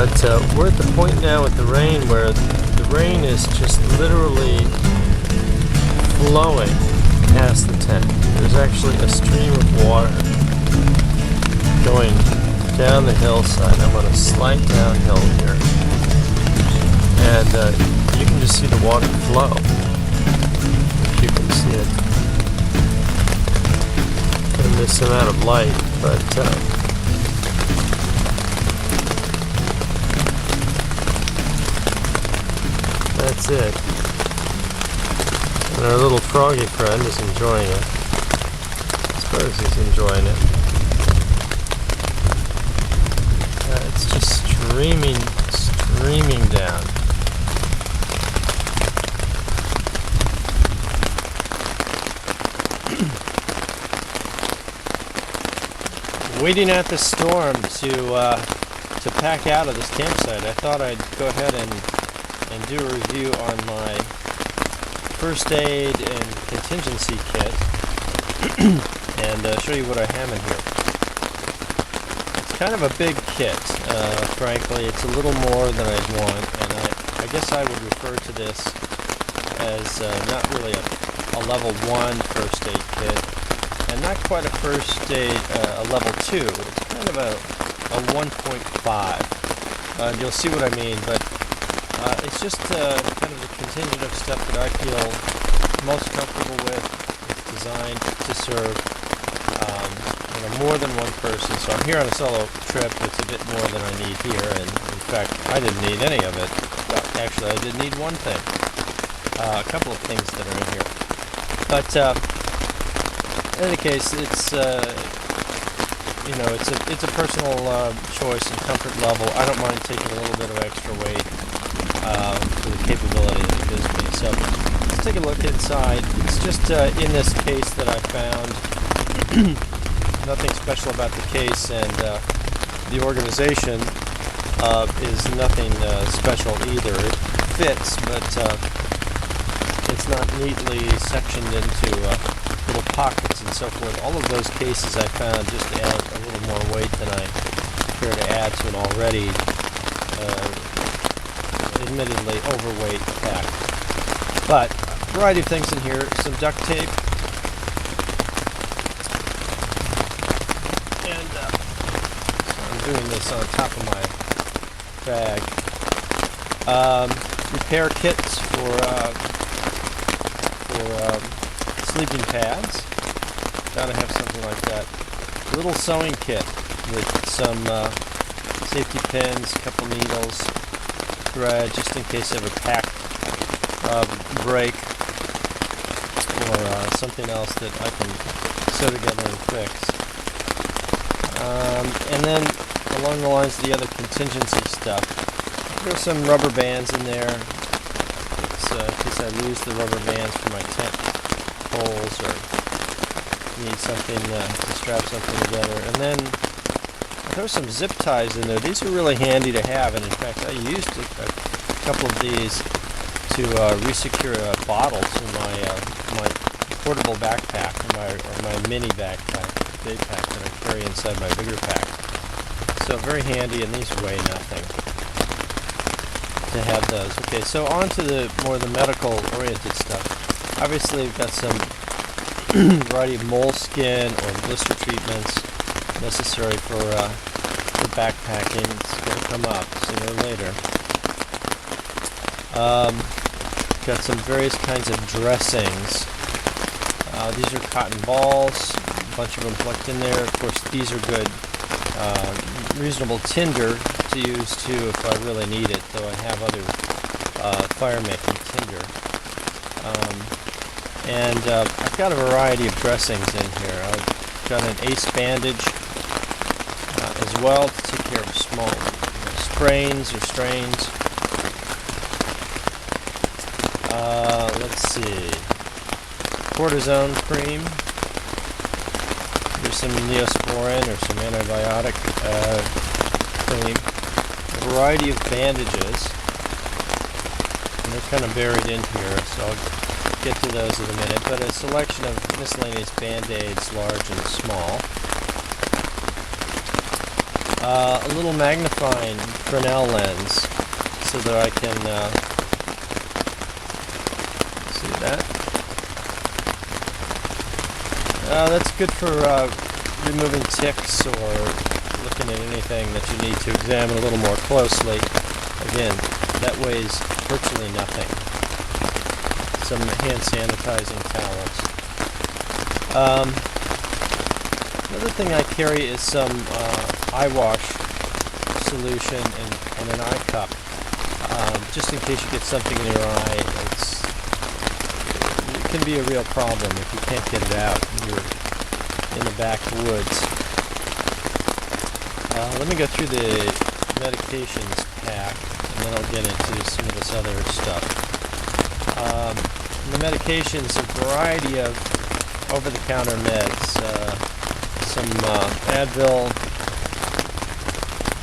But we're at the point now with the rain where the rain is just literally flowing past the tent. There's actually a stream of water going down the hillside. I'm on a slight downhill here, and you can just see the water flow. If you can see it in this amount of light, but that's it. And our little froggy friend is enjoying it. I suppose he's enjoying it. It's just streaming down. Waiting at the storm to pack out of this campsite, I thought I'd go ahead and do a review on my first aid and contingency kit and show you what I have in here. It's kind of a big kit, frankly. It's a little more than I'd want, and I guess I would refer to this as not really a level 1 first aid kit, and not quite a first aid, a level 2. It's kind of a 1.5, and you'll see what I mean, but it's just kind of the contingent of stuff that I feel most comfortable with. It's designed to serve more than one person. So I'm here on a solo trip. It's a bit more than I need here, and in fact, I didn't need any of it. Well, actually, I did need one thing. A couple of things that are in here. But in any case, it's it's a personal choice and comfort level. I don't mind taking a little bit of extra weight for the capability that it gives me. So let's take a look inside. It's just in this case that I found. Nothing special about the case, and the organization is nothing special either. It fits, but it's not neatly sectioned into little pockets and so forth. All of those cases I found just to add a little more weight than I care to add to an already admittedly overweight pack. But a variety of things in here. Some duct tape. And I'm doing this on top of my bag. Repair kits for sleeping pads. Gotta have something like that. A little sewing kit with some safety pins, a couple needles, thread, just in case I have a pack break or something else that I can sew together and fix. And then along the lines of the other contingency stuff, there's some rubber bands in there. In case I lose the rubber bands for my tent poles or need something to strap something together. And then there's some zip ties in there. These are really handy to have, and in fact I used a couple of these to resecure bottles in my portable backpack, or my mini backpack, day pack that I carry inside my bigger pack. So very handy, and these weigh nothing to have those. Okay, so on to the medical oriented stuff. Obviously we've got some variety of moleskin or blister treatments necessary for backpacking. It's going to come up sooner or later. Got some various kinds of dressings. These are cotton balls, a bunch of them plucked in there. Of course, these are good, reasonable tinder to use too if I really need it, though I have other fire-making tinder. And I've got a variety of dressings in here. I've got an ace bandage as well to take care of small sprains or strains. Let's see. Cortisone cream. There's some Neosporin or some antibiotic cream. A variety of bandages. And they're kind of buried in here, so I'll get to those in a minute. But a selection of miscellaneous band-aids, large and small. a little magnifying Fresnel lens so that I can see that. That's good for removing ticks or looking at anything that you need to examine a little more closely. Again, that weighs virtually nothing. Some hand sanitizing towels. Another thing I carry is some eye wash solution and an eye cup. Just in case you get something in your eye, it can be a real problem if you can't get it out and you're in the backwoods. Let me go through the medications pack, and then I'll get into some of this other stuff. In the medications, a variety of over-the-counter meds, some Advil,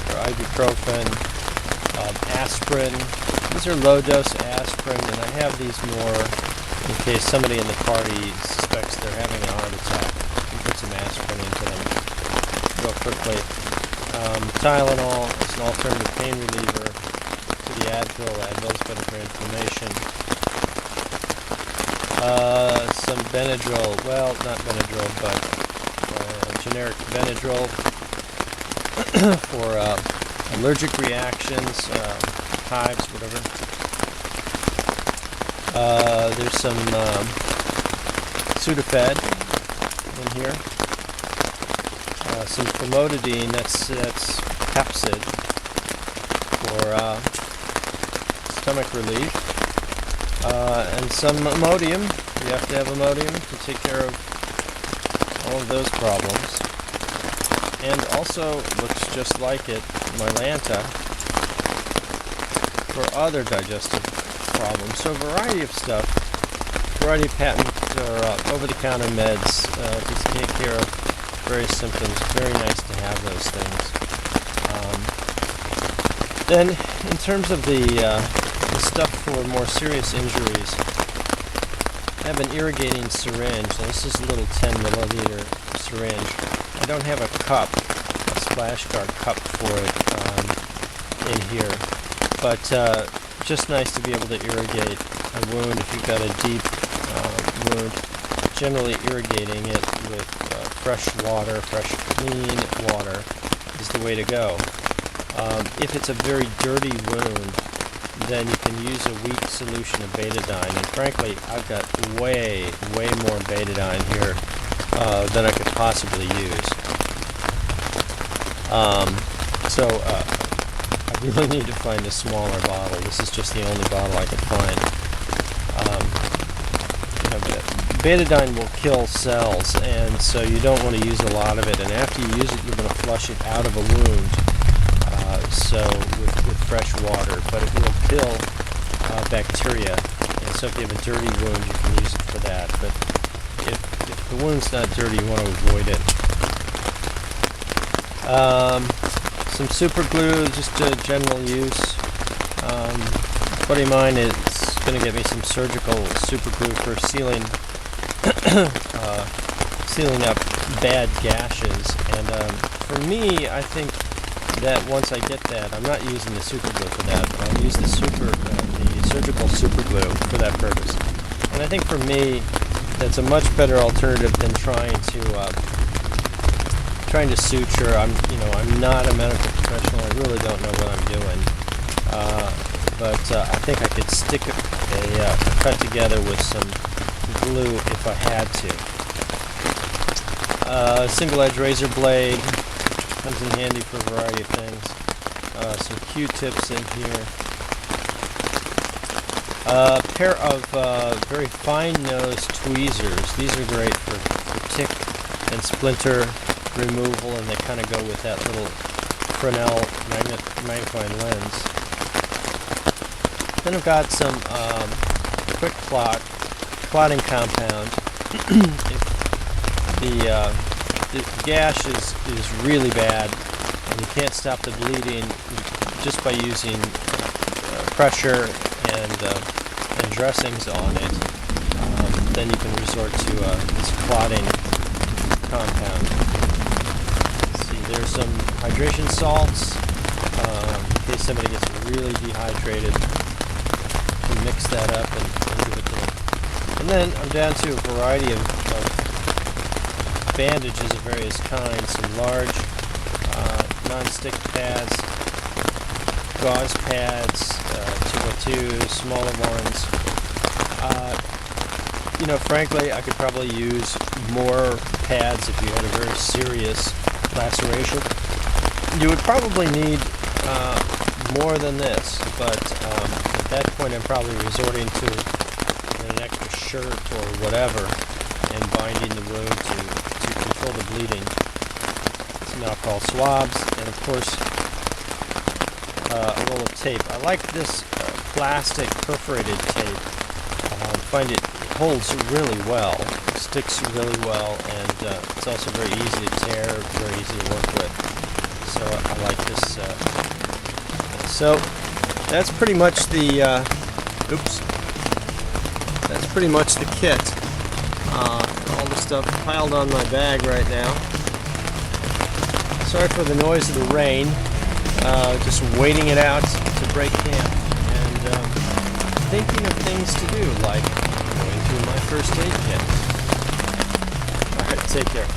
or ibuprofen, aspirin. These are low-dose aspirin, and I have these more in case somebody in the party suspects they're having a heart attack. You can put some aspirin into them real quickly. Tylenol is an alternative pain reliever to the Advil. Advil is better for inflammation. Some Benadryl, well, not Benadryl, but generic Benadryl for allergic reactions, hives, whatever. There's some Sudafed in here. Some famotidine, that's Pepsid for stomach relief. And some Imodium. You have to have Imodium to take care of all of those problems. And also, looks just like it, Mylanta for other digestive problems. So a variety of stuff, variety of patent or over-the-counter meds to take care of various symptoms. Very nice to have those things. Then, in terms of the stuff for more serious injuries, I have an irrigating syringe. Now this is a little 10 milliliter syringe. I don't have a cup, a splash guard cup for it in here, but just nice to be able to irrigate a wound if you've got a deep wound. Generally irrigating it with fresh water, fresh clean water is the way to go. If it's a very dirty wound, then you can use a weak solution of betadine. And frankly, I've got way more betadine here than I could possibly use. So I really need to find a smaller bottle. This is just the only bottle I could find. Betadine will kill cells, and so you don't want to use a lot of it. And after you use it, you're going to flush it out of a wound. So with fresh water, but it will kill bacteria, and so if you have a dirty wound, you can use it for that. But if the wound's not dirty, you want to avoid it. Some super glue, just general use. A buddy of mine is going to get me some surgical super glue for sealing sealing up bad gashes, and for me, I think that once I get that, I'm not using the super glue for that, but I'll use the surgical super glue for that purpose. And I think for me, that's a much better alternative than trying to suture. I'm not a medical professional. I really don't know what I'm doing, but I think I could stick a cut together with some glue if I had to. Single-edge razor blade. Comes in handy for a variety of things. Some Q-tips in here. A pair of very fine-nosed tweezers. These are great for tick and splinter removal, and they kind of go with that little Fresnel magnifying lens. Then I've got some quick clotting compound. If the gash is really bad and you can't stop the bleeding just by using pressure and dressings on it, then you can resort to this clotting compound. Let's see, there's some hydration salts, in case somebody gets really dehydrated. I can mix that up and give it to them. And then I'm down to a variety of bandages of various kinds, some large non-stick pads, gauze pads, 2x2, smaller ones. Frankly, I could probably use more pads if you had a very serious laceration. You would probably need more than this, but at that point I'm probably resorting to an extra shirt or whatever and binding the wound to control the bleeding. Some alcohol swabs, and of course a roll of tape. I like this plastic perforated tape. I find it holds really well, sticks really well, and it's also very easy to tear, very easy to work with. So I like this. So that's pretty much the that's pretty much the kit. All the stuff piled on my bag right now. Sorry for the noise of the rain. Just waiting it out to break camp and thinking of things to do, like going through my first aid kit. Alright, take care.